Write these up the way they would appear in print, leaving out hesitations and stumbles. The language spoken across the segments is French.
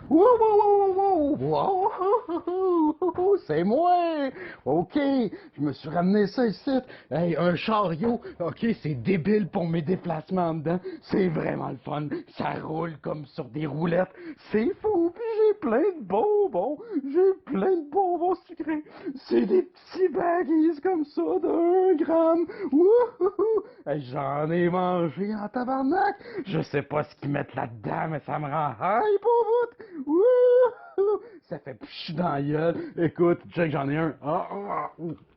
Wow, wow, wow, wow, wow, c'est moi! Ok, je me suis ramené ça ici. Hey, un chariot. Ok, c'est débile pour mes déplacements dedans. C'est vraiment le fun. Ça roule comme sur des roulettes. C'est fou. Puis j'ai plein de bonbons. J'ai plein de bonbons sucrés. C'est des petits baggies comme ça d'1 gramme. Wouhou! Hey, j'en ai mangé en tabarnak. Je sais pas ce qu'ils mettent là-dedans, mais ça me rend hype au bout. Wouhou! Ça fait pch dans la gueule. Écoute, check, j'en ai un.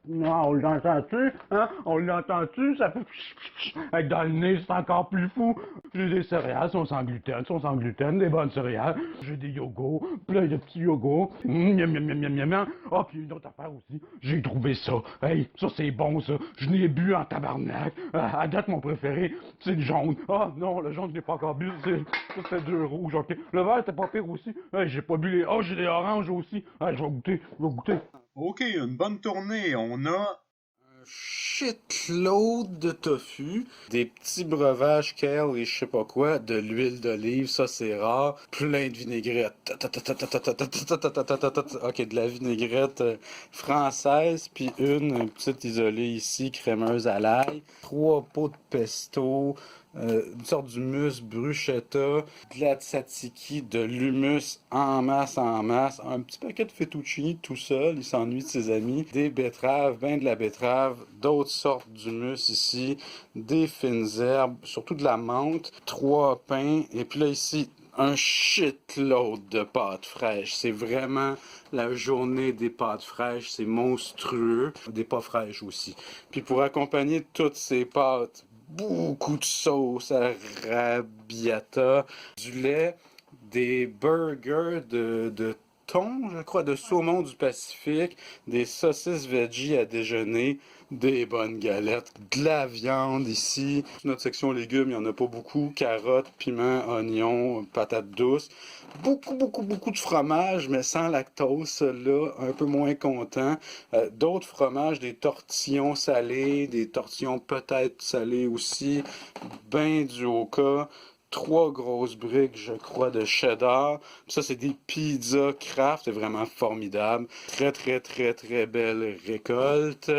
Non, on l'entend-tu? Hein? On l'entend-tu? Ça fait pch, pch, pch. Hey, dans le nez, c'est encore plus fou. J'ai des céréales, sont sans gluten, des bonnes céréales. J'ai des yogos, plein de petits yogos. Miam, miam, miam, miam, miam, miam. Ah, puis une autre affaire aussi. J'ai trouvé ça. Hey, ça c'est bon, ça. Je n'ai bu en tabarnak. À date, mon préféré, c'est le jaune. Ah, non, le jaune, je l'ai pas encore bu. C'est du rouge, ok. Le vert, c'était pas pire aussi. Hey, j'ai pas bu les... Oh, j'ai des oranges aussi. Hey, je vais goûter, je vais goûter. OK, une bonne tournée. On a Un shitload de tofu, des petits breuvages kale et je sais pas quoi, de l'huile d'olive, ça c'est rare, plein de vinaigrette. Ok, de la vinaigrette française, puis une petite isolée ici, crémeuse à l'ail, 3 pots de pesto, une sorte d'humus bruschetta, de la tzatziki, de l'humus en masse, un petit paquet de fettuccine tout seul, il s'ennuie de ses amis, des betteraves, ben de la betterave, d'autres sortes d'humus ici, des fines herbes, surtout de la menthe, 3 pains, et puis là ici, un shitload de pâtes fraîches. C'est vraiment la journée des pâtes fraîches, c'est monstrueux. Des pâtes fraîches aussi. Puis pour accompagner toutes ces pâtes, beaucoup de sauce arrabbiata, du lait, des burgers de thon, je crois, de saumon du Pacifique, des saucisses veggie à déjeuner, des bonnes galettes, de la viande ici. Notre section légumes, il n'y en a pas beaucoup. Carottes, piments, oignons, patates douces. Beaucoup de fromage, mais sans lactose, là, un peu moins content. D'autres fromages, des tortillons salés, des tortillons peut-être salés aussi, ben du Oka, 3 grosses briques, je crois, de cheddar. Puis ça, c'est des pizzas Kraft, c'est vraiment formidable. Très belle récolte.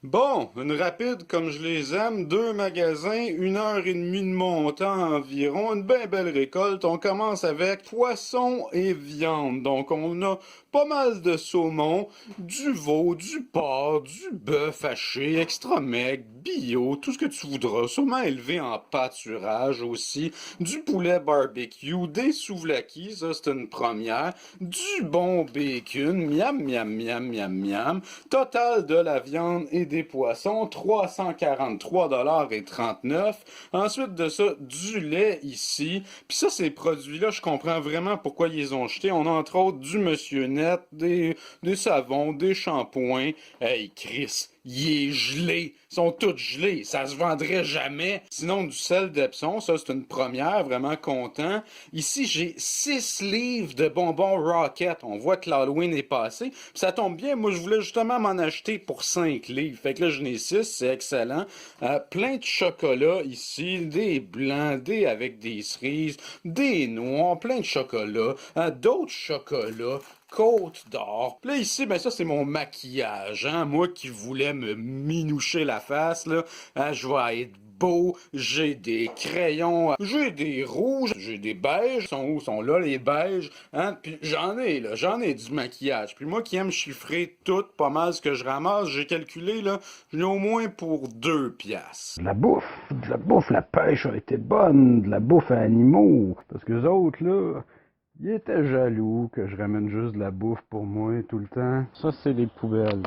Bon, une rapide comme je les aime, 2 magasins, 1 heure et demie de montant environ, une bien belle récolte. On commence avec poisson et viande. Donc on a pas mal de saumon, du veau, du porc, du bœuf haché, extra maigre, bio, tout ce que tu voudras, sûrement élevé en pâturage aussi, du poulet barbecue, des souvlaki, ça c'est une première, du bon bacon, miam miam miam miam miam, total de la viande et des poissons, 343,39 $. Ensuite de ça, du lait ici. Puis ça, ces produits-là, je comprends vraiment pourquoi ils les ont jetés. On a entre autres du Monsieur Net, des savons, des shampoings. Hey, Chris, il est gelé. Ils sont tous gelés. Ça se vendrait jamais. Sinon, du sel d'Epsom, ça, c'est une première. Vraiment content. Ici, j'ai 6 livres de bonbons Rocket. On voit que l'Halloween est passé. Puis ça tombe bien. Moi, je voulais justement m'en acheter pour 5 livres. Fait que là, j'en ai 6. C'est excellent. Plein de chocolat ici. Des blancs, des avec des cerises, des noix, plein de chocolat. D'autres chocolats. Côte d'or. Puis là, ici, ben ça, c'est mon maquillage, hein. Moi qui voulais me minoucher la face, là, hein, je vais être beau, j'ai des crayons, j'ai des rouges, j'ai des beiges. Ils sont où? Ils sont là, les beiges, hein. Puis j'en ai du maquillage. Puis moi qui aime chiffrer tout, pas mal ce que je ramasse, j'ai calculé, là, j'en ai au moins pour 2 piastres. De la bouffe, la pêche a été bonne, de la bouffe à animaux. Parce que les autres, là, ils étaient jaloux que je ramène juste de la bouffe pour moi tout le temps. Ça, c'est les poubelles.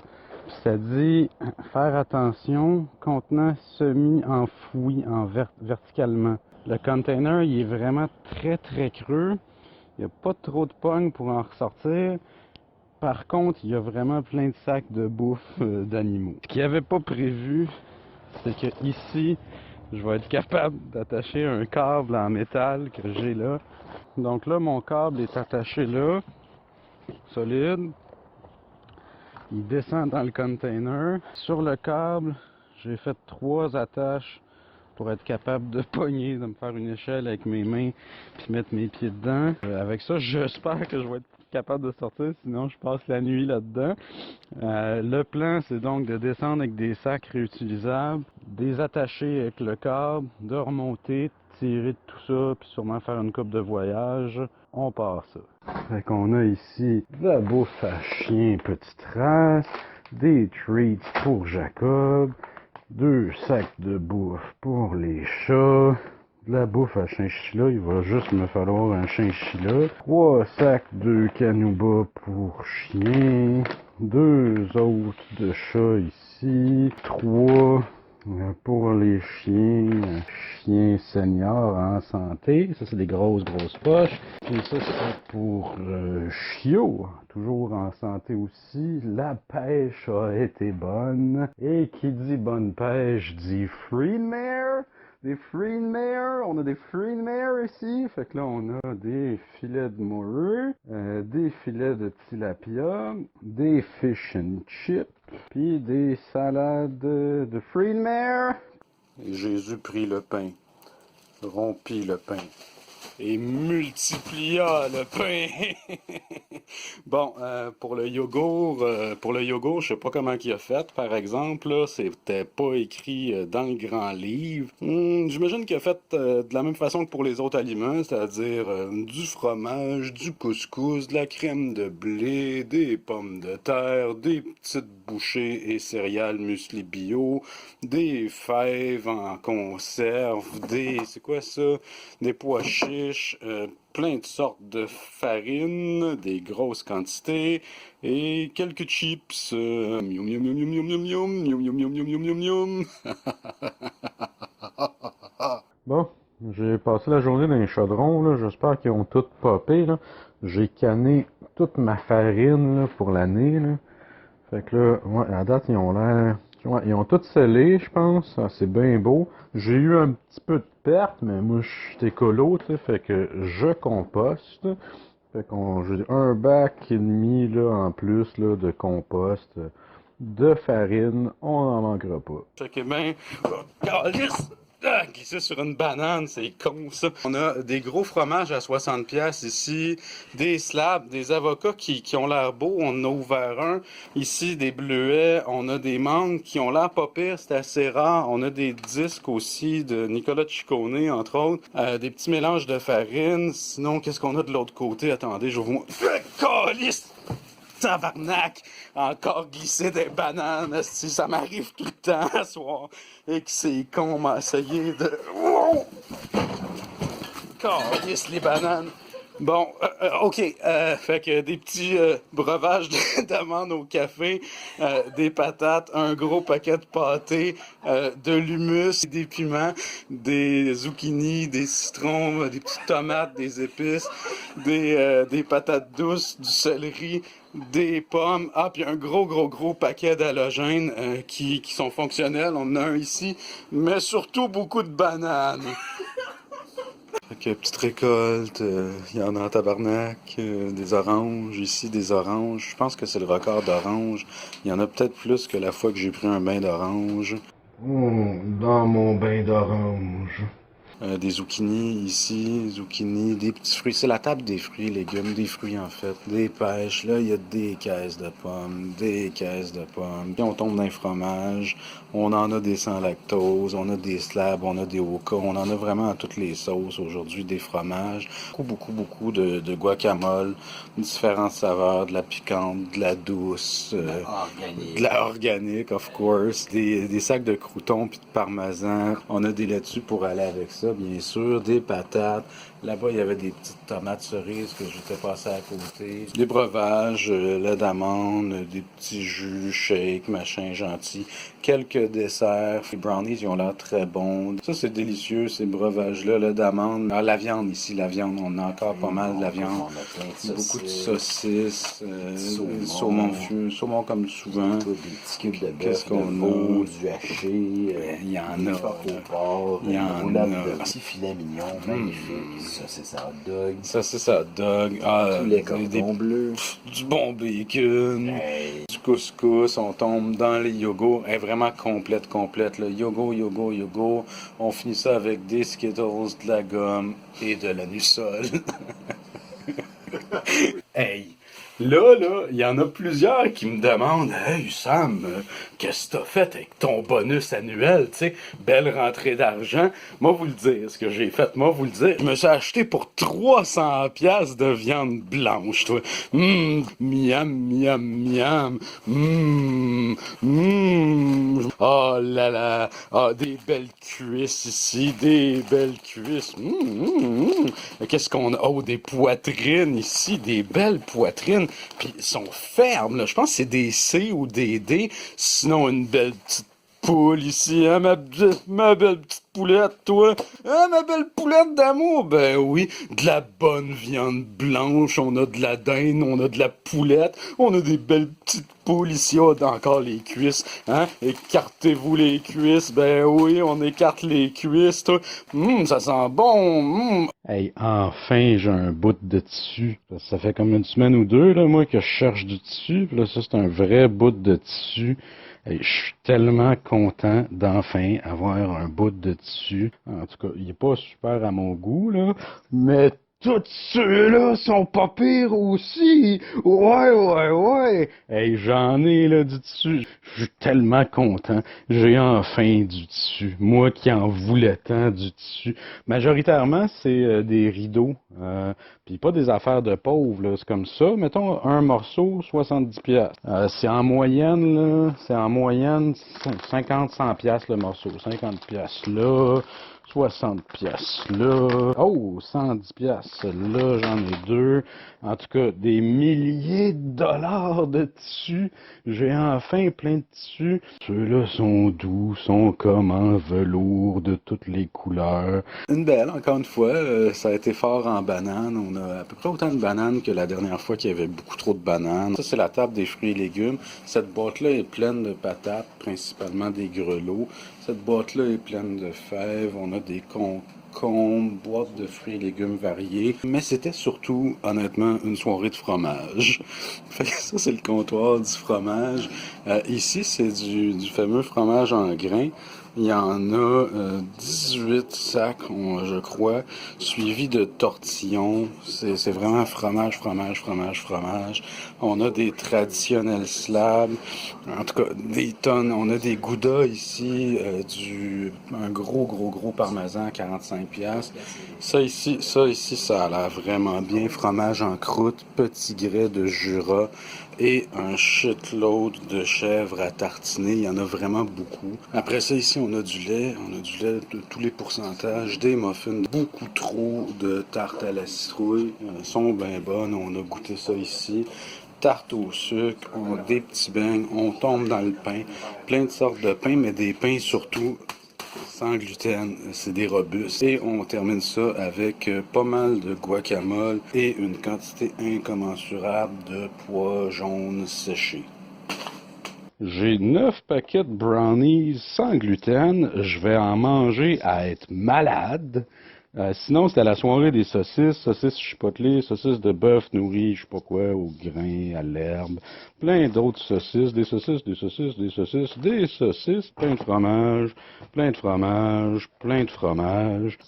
Puis ça dit faire attention, contenant semi-enfoui verticalement. Le container, il est vraiment très creux. Il n'y a pas trop de pogne pour en ressortir. Par contre, il y a vraiment plein de sacs de bouffe d'animaux. Ce qu'il n'y avait pas prévu, c'est que ici, je vais être capable d'attacher un câble en métal que j'ai là. Donc là, mon câble est attaché là, solide. Il descend dans le container. Sur le câble, j'ai fait 3 attaches pour être capable de pogner, de me faire une échelle avec mes mains puis mettre mes pieds dedans. Avec ça, j'espère que je vais être capable de sortir, sinon je passe la nuit là-dedans. Le plan, c'est donc de descendre avec des sacs réutilisables, des attacher avec le câble, de remonter, tirer de tout ça, puis sûrement faire une coupe de voyage. On part ça. Fait qu'on a ici de la bouffe à chien petite race, des treats pour Jacob, 2 sacs de bouffe pour les chats, de la bouffe à chinchilla, il va juste me falloir un chinchilla, 3 sacs de canouba pour chien, 2 autres de chats ici, 3 pour les chiens, chiens seniors en santé, ça c'est des grosses poches, et ça c'est pour Chiot, toujours en santé aussi, la pêche a été bonne, et qui dit bonne pêche dit Freedmare. Des Freedmare, on a des Freedmare ici, fait que là on a des filets de morue, des filets de tilapia, des fish and chips, puis des salades de Freedmare. Et Jésus prit le pain, rompit le pain et multiplia le pain. Bon, pour le yogourt, je sais pas comment il a fait, par exemple, là, c'était pas écrit dans le grand livre. J'imagine qu'il a fait de la même façon que pour les autres aliments, c'est-à-dire du fromage, du couscous, de la crème de blé, des pommes de terre, des petites bouchées et céréales muesli bio, des fèves en conserve, c'est quoi ça? Des pois chiches, plein de sortes de farine, des grosses quantités et quelques chips. Miam miam miam miam miam miam miam miam miam miam miam miam miam. Bon, j'ai passé la journée dans les chaudrons, là, j'espère qu'ils ont tous popé, là. J'ai canné toute ma farine là, pour l'année, là. Fait que là, ouais, à date, ils ont l'air... Ouais, ils ont tout scellé, je pense. Ah, c'est bien beau. J'ai eu un petit peu de perte, mais moi, je suis écolo, tu sais, fait que je composte. Fait qu'on j'ai un bac et demi, là, en plus, là, de compost, de farine. On n'en manquera pas. Fait que ben, glisser sur une banane, c'est con ça. On a des gros fromages à 60$ ici, des slabs, des avocats qui ont l'air beaux, on en a ouvert un. Ici, des bleuets, on a des mangues qui ont l'air pas pires, c'est assez rare. On a des disques aussi de Nicolas Ciccone, entre autres. Des petits mélanges de farine. Sinon, qu'est-ce qu'on a de l'autre côté? Attendez, je vous... Calice! Tabarnak! Encore glisser des bananes, si ça m'arrive tout le temps à soir. Et que c'est con, m'a essayé de... Wow! Calisse les bananes. Bon, OK. Fait que des petits breuvages d'amandes au café, des patates, un gros paquet de pâté, de l'humus, des piments, des zucchini, des citrons, des petites tomates, des épices, des patates douces, du céleri, des pommes, puis un gros paquet d'halogènes qui sont fonctionnels. On en a un ici, mais surtout beaucoup de bananes. Fait que petite récolte, il y en a en tabarnak, des oranges, ici des oranges. Je pense que c'est le record d'oranges. Il y en a peut-être plus que la fois que j'ai pris un bain d'orange. Dans mon bain d'orange. Des zucchini ici, zucchini, des petits fruits. C'est la table des fruits, légumes, des fruits en fait. Des pêches, là il y a des caisses de pommes, des caisses de pommes. Puis on tombe dans les fromages, on en a des sans lactose, on a des slabs, on a des oka, on en a vraiment à toutes les sauces aujourd'hui, des fromages. Beaucoup de guacamole, différentes saveurs, de la piquante, de la douce, de la organique, of course, des sacs de croûtons puis de parmesan. On a des laitues pour aller avec ça, bien sûr, des patates. Là-bas, il y avait des petites tomates cerises que j'étais passé à côté. Des breuvages, lait d'amande, des petits jus, shakes, machin gentil. Quelques desserts. Les brownies, ils ont l'air très bons. Ça, c'est délicieux, ces breuvages-là, lait d'amande. Ah, la viande ici, la viande, on a encore pas mal de la viande. Beaucoup de saucisses, saumon fumé, saumon comme souvent. Des petits cubes de bœuf, Qu'est-ce qu'on veau, a? du haché, Il y en a. au porc, Il y en roulade a. de petits filets mignons, magnifiques, ça c'est ça, hot dog, Ça, c'est ça, dog. poulet cordon bleu. Du bon bacon, Hey. du couscous, on tombe dans les yogourts. Vraiment vraiment complète, là. Yogo. On finit ça avec des Skittles, de la gomme et de l'anusol. Hey! Là, il y en a plusieurs qui me demandent « Hey Sam, qu'est-ce que t'as fait avec ton bonus annuel, tu sais, belle rentrée d'argent. » Moi, vous le dire, ce que j'ai fait, je me suis acheté pour 300 piastres de viande blanche, toi. Miam. Oh là là, des belles cuisses ici, des belles cuisses. Qu'est-ce qu'on a? Oh, des poitrines ici, des belles poitrines. Puis ils sont fermes, là. Je pense que c'est des C ou des D. Sinon, une belle petite poule ici, hein, ma belle petite poulette, toi. Hein, ma belle poulette d'amour. Ben oui, de la bonne viande blanche, on a de la dinde, on a de la poulette, on a des belles petites poules ici, on a encore les cuisses, hein. Écartez-vous les cuisses, ben oui, on écarte les cuisses, toi. Ça sent bon. Hey, enfin, j'ai un bout de tissu. Ça fait comme une semaine ou deux, là, moi, que je cherche du tissu. Puis là, ça, c'est un vrai bout de tissu. Hey, je suis tellement content d'enfin avoir un bout de tissu. En tout cas, il est pas super à mon goût, là, mais tous ceux-là sont pas pires aussi. Ouais. Hey, j'en ai, là, du tissu. Je suis tellement content. J'ai enfin du tissu. Moi qui en voulais tant du tissu. Majoritairement, c'est des rideaux. Puis pas des affaires de pauvres, là. C'est comme ça. Mettons, un morceau, 70 piastres. C'est en moyenne, là. C'est en moyenne 50-100 piastres le morceau. 50 piastres là. 60 piastres là. Oh, 110 piastres là, j'en ai deux. En tout cas, des milliers de dollars de tissus. J'ai enfin plein de tissus. Ceux-là sont doux, sont comme en velours de toutes les couleurs. Une belle, encore une fois, ça a été fort en banane. On a à peu près autant de bananes que la dernière fois qu'il y avait beaucoup trop de bananes. Ça, c'est la table des fruits et légumes. Cette boîte-là est pleine de patates, principalement des grelots. Cette boîte-là est pleine de fèves. On a des concombres, boîtes de fruits et légumes variés. Mais c'était surtout, honnêtement, une soirée de fromage. Fait que ça, c'est le comptoir du fromage. Ici, c'est du fameux fromage en grains. Il y en a 18 sacs, je crois, suivis de tortillons. C'est vraiment fromage. On a des traditionnels slabs, en tout cas des tonnes. On a des goudas ici, un gros parmesan, 45 piastres. Ça ici, ça a l'air vraiment bien. Fromage en croûte, petit grès de Jura et un shitload de chèvre à tartiner. Il y en a vraiment beaucoup. Après ça, ici, on a du lait de tous les pourcentages, des muffins, beaucoup trop de tartes à la citrouille. Elles sont bien bonnes, on a goûté ça ici. Tarte au sucre, des petits beignes, on tombe dans le pain. Plein de sortes de pains, mais des pains surtout sans gluten, c'est des robustes. Et on termine ça avec pas mal de guacamole et une quantité incommensurable de pois jaunes séchés. J'ai 9 paquets de brownies sans gluten. Je vais en manger à être malade. Sinon, c'était la soirée des saucisses chipotelées, saucisses de bœuf nourries, je sais pas quoi, au grain, à l'herbe, plein d'autres saucisses, des saucisses, plein de fromage.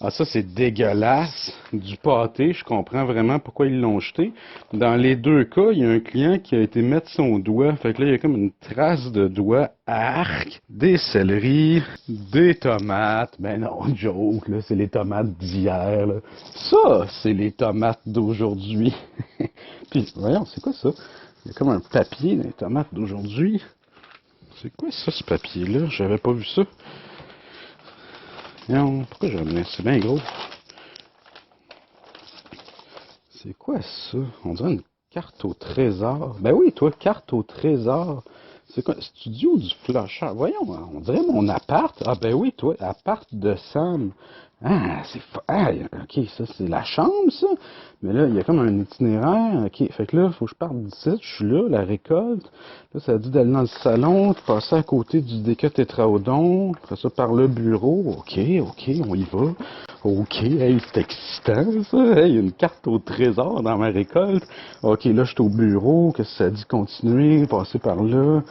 Ah, ça, c'est dégueulasse. Du pâté, je comprends vraiment pourquoi ils l'ont jeté. Dans les deux cas, il y a un client qui a été mettre son doigt, fait que là, il y a comme une trace de doigt. Arc, des céleris, des tomates. Ben non, joke, là, c'est les tomates d'hier, là. Ça, c'est les tomates d'aujourd'hui. Puis, voyons, c'est quoi ça? Il y a comme un papier dans les tomates d'aujourd'hui. C'est quoi ça, ce papier-là? J'avais pas vu ça. Non, pourquoi j'ai amené? C'est bien gros. C'est quoi ça? On dirait une carte au trésor. Ben oui, toi, carte au trésor. C'est quoi? Studio du Flusher. Voyons, on dirait mon appart. Ah ben oui, toi, appart de Sam. Ah, ok, ça c'est la chambre, ça. Mais là, il y a comme un itinéraire. Ok, fait que là, faut que je parte d'ici. Je suis là, la récolte. Là, ça a dit d'aller dans le salon, de passer à côté du Déca Tétraodon. Après ça, par le bureau. Ok, on y va. Ok, hey, c'est excitant, ça. Hey, il y a une carte au trésor dans ma récolte. Ok, là, je suis au bureau. Qu'est-ce que ça dit? Continuer, passer par là.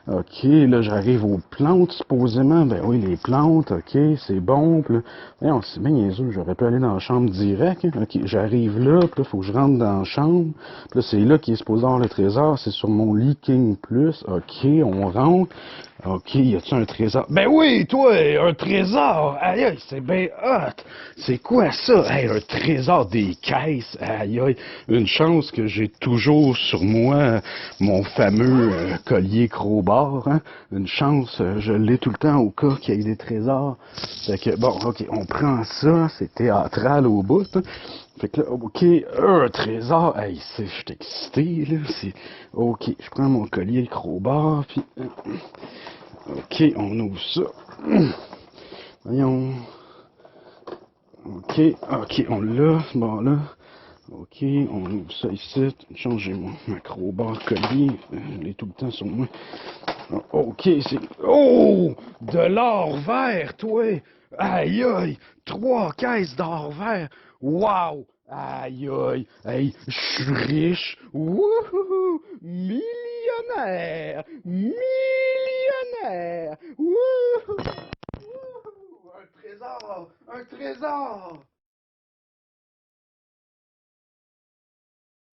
OK, là, j'arrive aux plantes, supposément. Ben oui, les plantes, OK, c'est bon. Puis là, voyons, c'est bien niaiseux, j'aurais pu aller dans la chambre direct. Hein. OK, j'arrive là, puis là, faut que je rentre dans la chambre. Puis là, c'est là qu'il est supposé avoir le trésor. C'est sur mon lit King Plus. OK, on rentre. OK, y a-tu un trésor? Ben oui, toi, un trésor! Aïe, aïe, c'est bien hot! C'est quoi ça? Hey, un trésor des caisses! Aïe, aïe, une chance que j'ai toujours sur moi mon fameux collier crowbar, hein? Une chance, je l'ai tout le temps au cas qu'il y ait des trésors. Fait que, bon, OK, on prend ça, c'est théâtral au bout, hein? Fait que là, OK, un trésor! Hey, je suis excité, là, c'est... OK, je prends mon collier crowbar, puis... OK, on ouvre ça. Voyons. OK, OK, on l'a, bon là. OK, on ouvre ça ici. Changer mon crowbar collier. Je l'ai tout le temps sur moi. OK, c'est... Oh! De l'or vert, toi! Aïe, aïe! 3 caisses d'or vert! Wow! Aïe, aïe! Hey, je suis riche! Wouhou! Millionnaire! Millionnaire! Wouhou! Wouhou! Un trésor! Un trésor!